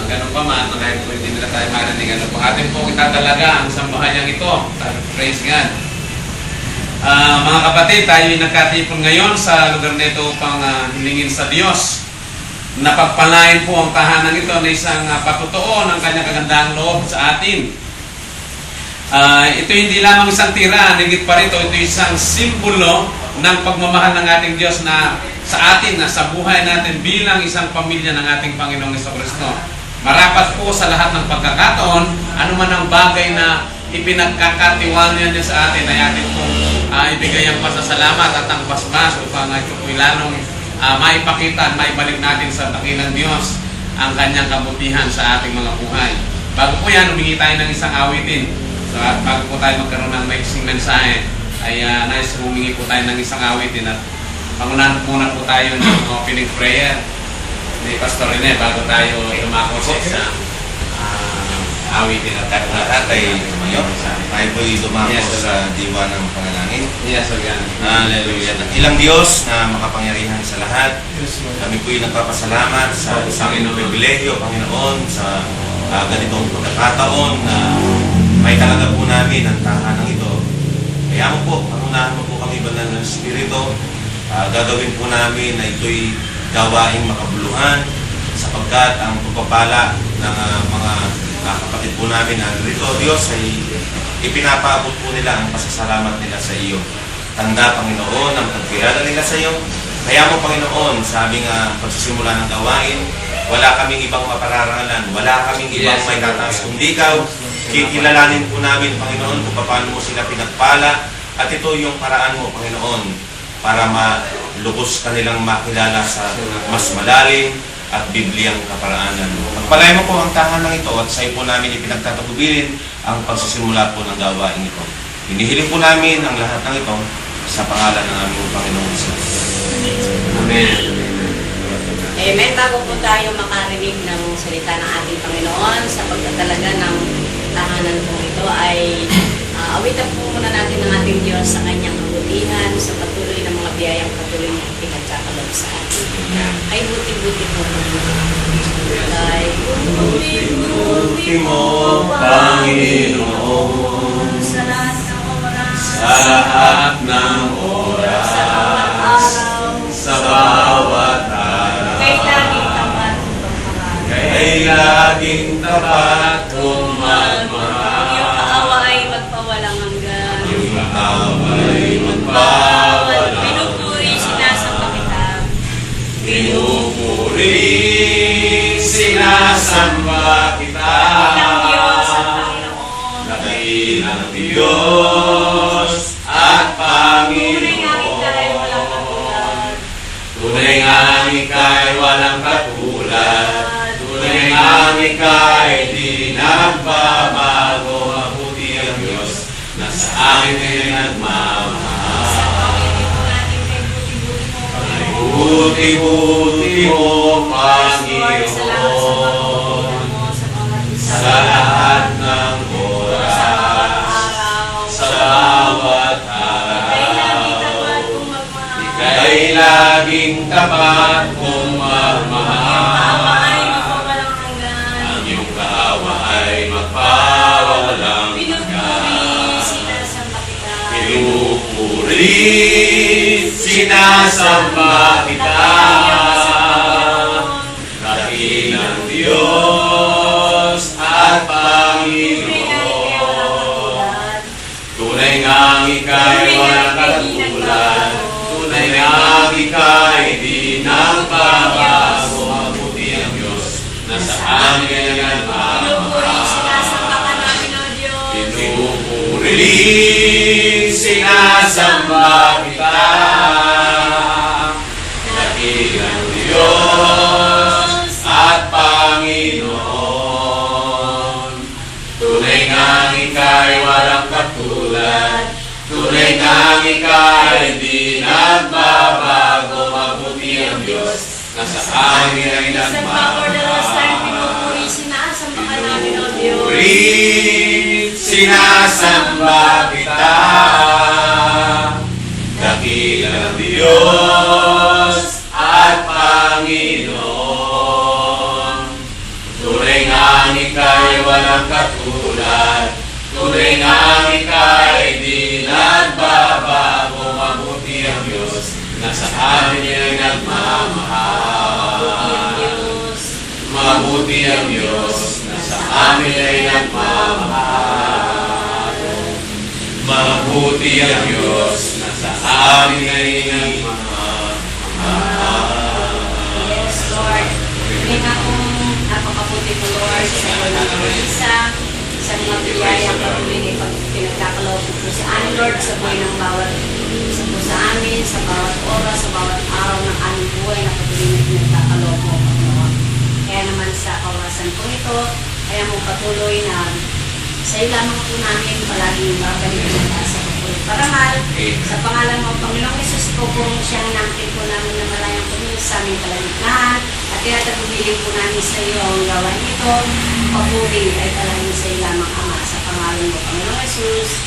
ganun pa man, kahit po hindi nila tayo marinig, ano po, atin po itatalaga ang sambahayan ito. Praise God. Mga kapatid, tayo ay nagkatipon ngayon sa lugar nito upang hilingin sa Diyos. Napagpalain po ang tahanan ito na isang patutuo ng kanyang kagandahang loob sa atin. Ito hindi lamang isang tira, higit pa rito, ito isang simbolo ng pagmamahal ng ating Diyos na sa atin, na sa buhay natin bilang isang pamilya ng ating Panginoong Jesucristo. Marapat po sa lahat ng pagkakataon, anuman ang bagay na ipinagkakatiwala niya sa atin, ay atin pong ibigay ang pasasalamat at ang basbas upang ito po ilanong maipakita at maibalik natin sa dakilang Diyos ang kanyang kabutihan sa ating mga buhay. Bago po yan, humingi tayo ng isang awitin. So, at bago po tayo magkaroon ng maiksing mensahe, ay nais humingi po tayo ng isang awitin at pangunahan muna po tayo ng opening prayer ni Pastor Rene bago tayo tumako sa isang awitin at Tatay Tumayo, tayo po'y dumako sa diwa ng panalangin. Yes, again. Hallelujah. Ilang Diyos na makapangyarihan sa lahat. Kami po'y nagpapasalamat sa isang pribilegyo, Panginoon, sa ganitong pagkakataon na may talaga po namin ang tahanan ito. Kaya mo po, pangunahan mo po kami banal ng Espiritu. Gagawin po namin na ito'y gawaing makabuluhan sapagkat ang pagpapala ng mga kapatid po namin na rito, Diyos, ay ipinapaabot po nila ang pasasalamat nila sa iyo. Tanda, Panginoon, ang pagkilala nila sa iyo. Kaya mo, Panginoon, sabi nga pagsisimula ng gawain, wala kaming ibang mapararangalan, wala kaming ibang may tataas kundi ikaw. Kikilalanin po namin, Panginoon, kung paano mo sila pinagpala, at ito yung paraan mo, Panginoon, para malubos kanilang makilala sa mas malalim at Bibliang kaparaanan. Pagpalain mo po ang tahanan ito at sa'yo po namin ipinagtatagubilin ang pagsisimula po ng gawain ito. Hinihiling po namin ang lahat ng ito sa pangalan ng aming Panginoong Jesus. Amen. Amen. Bago po tayo makarinig ng salita ng ating Panginoon sa pagtatalaga ng tahanan po ito, ay awitan po muna natin ng ating Diyos sa kanyang kabutihan, sa patuloy ng mga biyayang patuloy na pinagkakalog sa atin. Ay buti-buti po. Ay buti-buti mo, Panginoon, sa lahat ng oras, sa lahat ng oras, sa bawat araw, sa bawat araw, kay laging tapat kung mahal. kay laging tapat kung magmahal. Iyong kaawa ay magpawalang hanggan. Yung away magbawalang Pinupuri, sinasamba kita. Pinupuri, sinasamba kita. Ilang Diyos at Panginoon. Dakilang Diyos at Panginoon. Tunay nga ika'y walang katulad. Tunay nga ika'y di nagbabago. Mabuti ang Diyos na sa amin ay nagmamahal. Sa pangingin mo natin kay buti-buti mo. Buti-buti mo, Panginoon, sa lahat ng oras, sa bawat araw. Ika'y laging tapat kung magmahal. Ang iyong kaawa ay magpawalang hanggan. Pinupuri, sinasamba kita. Dakilang Diyos at Panginoon. Tunay ngang ika'y walang katulad. Tunay ngang ika'y di nagbabago. Mabuti ang Diyos na sa amin ay nagmamahal. Pinupuri, sinasamba kita. Dakilang Diyos at Panginoon. Tunay ngang ika'y walang katulad. Tunay ngang ika'y di nagbabago. Mabuti ang Diyos na sa amin ay nagmamahal. Pinupuri, sinasamba kita. Dakilang Diyos at Panginoon. Tunay ika'y walang katulad. Tunay ang ika'y di nagbabago. Mabuti ang Diyos na sa amin ay nagmamahal. Mabuti ang Diyos na sa amin ay nagmamahal. Mabuti ang Diyos na sa amin ay nagmamahal. Yes, Lord. Hindi nga kung napakabuti po, Lord, sa mga isa, sa mga biyayang patuloy na pinagkakaloob po sa amin, Lord, sa buhay ng bawat isa po sa amin, sa bawat oras, sa bawat araw ng aming buhay na patuloy na pinagkakaloob mo, Panginoon. Kaya naman sa kawasan po ito, kaya mo patuloy na sa iyo lamang po namin palaging babalik na sa pagpulit parangal. Sa pangalan mo, Panginoong Isus, po siya ang natin po namin na malayang pumilis sa aming kalagitnaan. At tinatagubilin po namin sa iyo ang gawain ito. Papuri ay palaging sa iyo lamang, Ama. Sa pangalan mo, Panginoong Isus.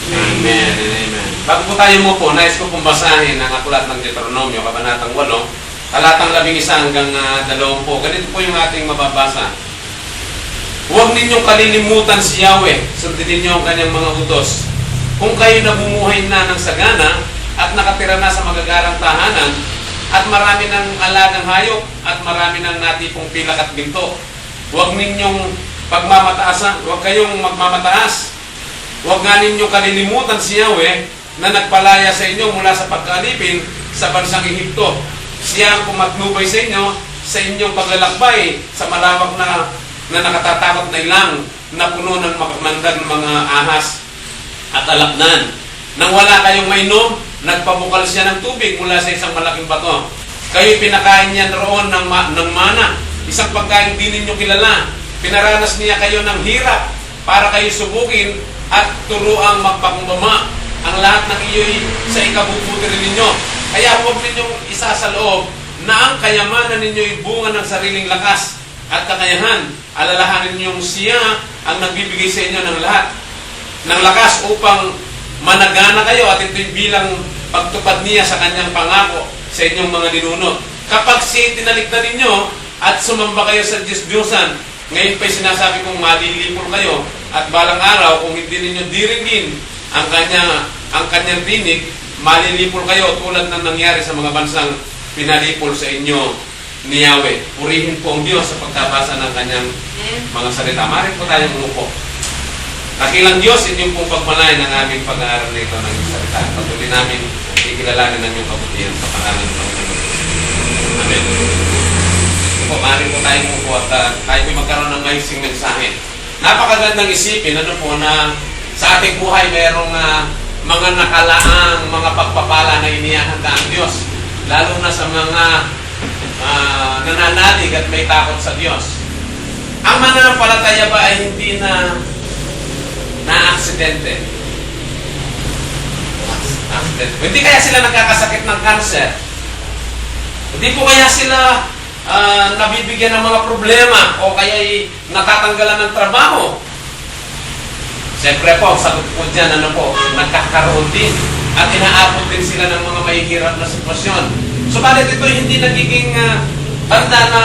Amen and amen. Bago po tayo mo po, nais ko pong basahin ang aklat ng Deuteronomio, Kabanatang 8, talatang 11 hanggang 20. Ganito po yung ating mababasa. Huwag ninyong kalilimutan si Yahweh, sundin ninyo ang kanyang mga utos. Kung kayo nabumuhay na ng sagana at nakatira na sa magagarang tahanan at marami ng alagang hayop at marami ng natipong pilak at ginto, huwag ninyong pagmamataasan, huwag kayong magmamataas. Huwag nga ninyong kalilimutan si Yahweh na nagpalaya sa inyo mula sa pagkaalipin sa bansang Ehipto. Siya ang pumatnubay sa inyo sa inyong paglalakbay sa malawak na nakatatakot na ilang na puno ng makamandag ng mga ahas at alaknan. Nang wala kayong mainom, nagpabukal siya ng tubig mula sa isang malaking bato. Kayo'y pinakain niya roon ng mana, isang pagkain di ninyo kilala. Pinaranas niya kayo ng hirap para kayo subukin at turuang magpakumbaba ang lahat ng iyo'y sa ikabubuti rin ninyo. Kaya huwag ninyong isa sa loob na ang kayamanan ninyo'y bunga ng sariling lakas at kakayahan. Alalahanin niyong siya ang nagbibigay sa inyo ng lahat ng lakas upang managana kayo at ito'y bilang pagtupad niya sa kanyang pangako sa inyong mga ninuno. Kapag siya tinalikdan ninyo at sumamba kayo sa Diyos-Diyosan, ngayon pa'y sinasabi kong malilipol kayo at balang araw kung hindi ninyo diringgin ang kanyang tinig, malilipol kayo tulad ng nangyari sa mga bansang pinalipol sa inyo ni Yahweh. Purihin po ang Diyos sa pagkabasa ng kanyang mga salita. Maaaring po tayong umupo. Nakilang Diyos, inyong pong pagmalayan ng aming pag-aaral nito ng salita. Patuloy namin ikilalanin ang iyong kabutihan sa pangalan ng Panginoon. Amen. Po, maaaring po tayong umupo at tayo po magkaroon ng maising mensahe. Napakagandang isipin, ano po, na sa ating buhay mayroong mga nakalaang mga pagpapala na inihahanda ang Diyos. Lalo na sa mga nananalig at may takot sa Diyos. Ang mananampalataya ba ay hindi na aksidente? Hindi kaya sila nagkakasakit ng cancer? Hindi po kaya sila nabibigyan ng mga problema o kaya natatanggalan ng trabaho? Siyempre po, sagot po dyan, nagkakaroon din at inaabot din sila ng mga mahihirap na sitwasyon. Subalit ito hindi nagiging banda na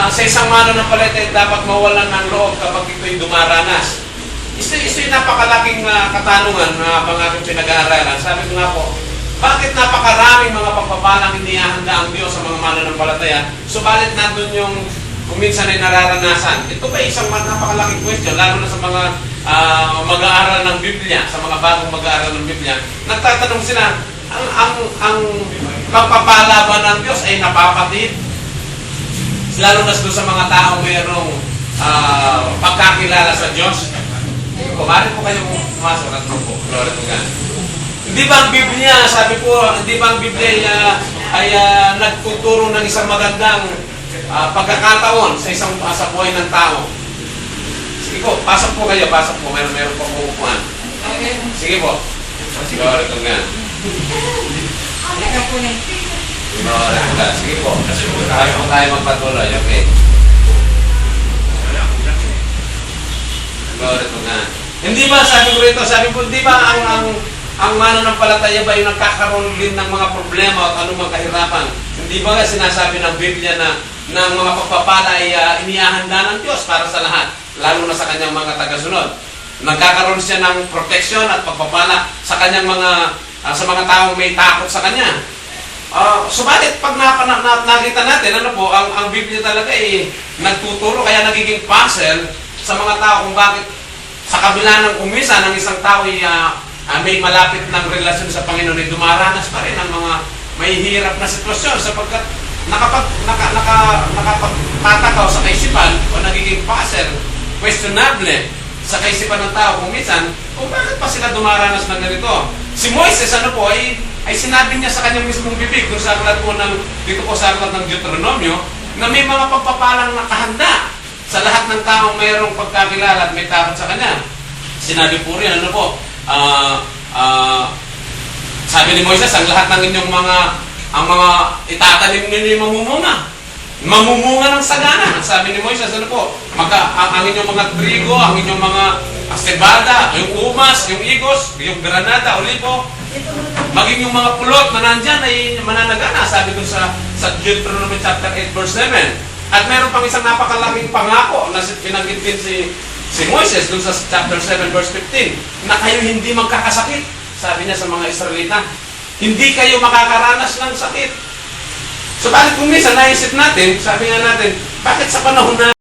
sa isang mananampalataya dapat mawalan ng loob kapag ito'y dumaranas. Ito'y napakalaking katanungan na pang aking pinag-aaralan. Sabi ko nga po, bakit napakaraming mga pagpapalang inihahanda ang Diyos sa mga mananampalataya, subalit nandun yung kung minsan ay nararanasan? Ito ba isang napakalaking question, lalo na sa mga mag-aaral ng Biblia, sa mga bagong mag-aaral ng Biblia. Nagtatanong sila, ang pagpapala ba ng Diyos ay napapatid? Lalo na sa mga taong mayroong pagkakilala sa Diyos. Kumari po kayong pumasok at po. Glory to God. Hindi ba ang Biblia, sabi po, hindi ba ang Biblia ay nagtuturo ng isang magandang pagkakataon sa buhay ng tao? Sige po, pasok po kayo, pasok po. Meron po uupuan. Sige po. Glory to God. Sige po. Kaya po tayo magpatuloy. Okay. Glory to God. Hindi ba, sabi ko, hindi ba ang mananampalataya ba yung nagkakaroon din ng mga problema at anumang kahirapan? Hindi ba sinasabi ng Biblia na ng mga pagpapala ay inihahanda ng Diyos para sa lahat, lalo na sa kanyang mga tagasunod. Nagkakaroon siya ng proteksyon at pagpapala sa kanyang sa mga taong may takot sa kanya. Subalit, pag nakita natin, ang Biblia talaga ay nagtuturo, kaya nagiging puzzle sa mga tao kung bakit sa kabila ng umisa ng isang tao ay may malapit ng relasyon sa Panginoon ay dumaranas pa rin ang mga mahihirap na sitwasyon sapagkat nakapagtatakaw sa kaisipan o nagiging puzzle, questionable sa kaisipan ng tao kung minsan, kung bakit pa sila dumaranas ng ganito. Si Moises, ay sinabi niya sa kanyang mismong bibig, kung sa aklat po dito po sa aklat ng Deuteronomio, na may mga pagpapalang nakahanda sa lahat ng taong mayroong pagkakilala at may takot sa kanya. Sinabi po rin, sabi ni Moises, ang lahat ng inyong mga itatanim ninyo yung mamumunga ng sagana. Sabi ni Moises, ang inyong mga trigo, ang inyong mga cebada, yung umas, yung igos, yung granada, olivo, maging yung mga pulot na nandyan ay mananagana, sabi doon sa Deuteronomy chapter 8 verse 7. At meron pang isang napakalaking pangako na pinanggit din si Moises doon sa chapter 7 verse 15, na kayo hindi magkakasakit. Sabi niya sa mga Israelita, hindi kayo makakaranas ng sakit. Subalit kung minsan naisip natin, sabi nga natin, bakit sa panahon na